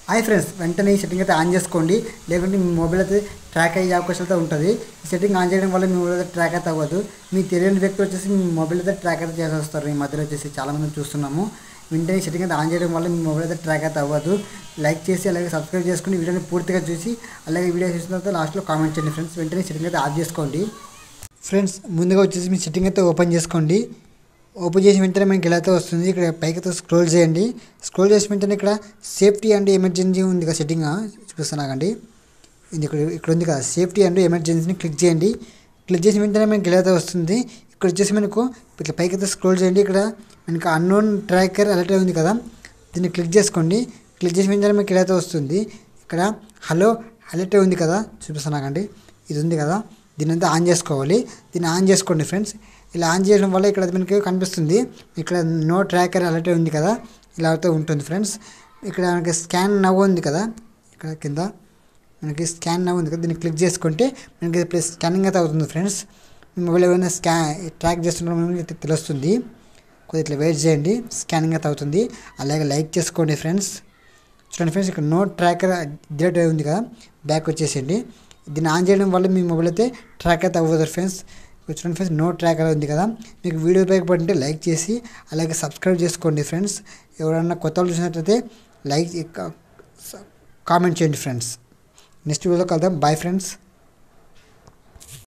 Hi friends, వెంటనే ఈ setting అయితే ఆన్ చేసుకోండి. లేకుంటే మీ మొబైల్ అయితే ట్రాక్ అయ్యే అవకాశం అయితే ఉంటుంది. ఈ సెట్టింగ్ ఆన్ చేయడం వల్ల మీ మొబైల్ అయితే ట్రాక్ అయితే అవ్వదు. మీ తెలియని వ్యక్తి వచ్చేసి మీ మొబైల్ అయితే ట్రాక్ అయితే చేసి వస్తారు. ఈ మధ్యలో వచ్చేసి చాలామంది చూస్తున్నాము. వెంటనే ఈ సెట్టింగ్ అయితే ఆన్ చేయడం వల్ల మీ మొబైల్ అయితే ట్రాక్ అయితే అవ్వదు. లైక్ చేసి అలాగే సబ్స్క్రైబ్ చేసుకుని వీడియోని పూర్తిగా చూసి అలాగే వీడియో చూసిన తర్వాత లాస్ట్లో కామెంట్ చేయండి ఫ్రెండ్స్. వెంటనే సెట్టింగ్ అయితే ఆఫ్ చేసుకోండి. ఫ్రెండ్స్, ముందుగా వచ్చేసి మీ సెట్టింగ్ అయితే ఓపెన్ చేసుకోండి. ఓపెన్ చేసిన వెంటనే మనకి ఇలా అయితే వస్తుంది. ఇక్కడ పైకి అయితే స్క్రోల్ చేయండి. స్క్రోల్ చేసిన వెంటనే ఇక్కడ సేఫ్టీ అండ్ ఎమర్జెన్సీ ఉంది కదా, సెట్టింగ్ చూపిస్తున్నాకండి. ఇది ఇక్కడ ఉంది కదా, సేఫ్టీ అండ్ ఎమర్జెన్సీని క్లిక్ చేయండి. క్లిక్ చేసిన వెంటనే మనకి ఇలా అయితే వస్తుంది. ఇక్కడ వచ్చేసి మనకు ఇట్లా పైకి అయితే స్క్రోల్ చేయండి. ఇక్కడ మనకి అన్నోన్ ట్రాకర్ అలర్ట్ ఉంది కదా, దీన్ని క్లిక్ చేసుకోండి. క్లిక్ చేసిన వెంటనే మనకి ఇలా అయితే వస్తుంది. ఇక్కడ హలో అలర్ట్ ఉంది కదా చూపిస్తున్నాకండి, ఇది ఉంది కదా, దీన్ని అంతా ఆన్ చేసుకోవాలి. దీన్ని ఆన్ చేసుకోండి ఫ్రెండ్స్. ఇలా ఆన్ చేయడం వల్ల ఇక్కడ మనకి కనిపిస్తుంది, ఇక్కడ నో ట్రాకర్ అలర్ట్ ఉంది కదా, ఇలా అయితే ఉంటుంది ఫ్రెండ్స్. ఇక్కడ మనకి స్కాన్ నవ్ ఉంది కదా, ఇక్కడ కింద మనకి స్కాన్ నవ్ ఉంది కదా, దీన్ని క్లిక్ చేసుకుంటే మనకి ఇప్పుడు స్కానింగ్ అయితే అవుతుంది ఫ్రెండ్స్. మీ మొబైల్ ఏమైనా ట్రాక్ చేస్తున్న మనకి తెలుస్తుంది. కొద్దిగా ఇట్లా వెయిట్ చేయండి, స్కానింగ్ అయితే అవుతుంది. అలాగే లైక్ చేసుకోండి ఫ్రెండ్స్. చూడండి ఫ్రెండ్స్, ఇక్కడ నో ట్రాకర్ డిలీట్ ఉంది కదా, బ్యాక్ వచ్చేసేయండి. దీన్ని ఆన్ చేయడం వల్ల మీ మొబైల్ అయితే ట్రాక్ అయితే అవ్వదు ఫ్రెండ్స్. చూడండి ఫ్రెండ్స్, నో ట్రాకర్ ఉంది కదా. మీకు వీడియో ఉపయోగపడింటే లైక్ చేసి అలాగే సబ్స్క్రైబ్ చేసుకోండి ఫ్రెండ్స్. ఎవరైనా కొత్త వాళ్ళు చూసినట్లయితే లైక్ కామెంట్ చేయండి ఫ్రెండ్స్. నెక్స్ట్ వీడియోలో కలుద్దాం. Bye friends.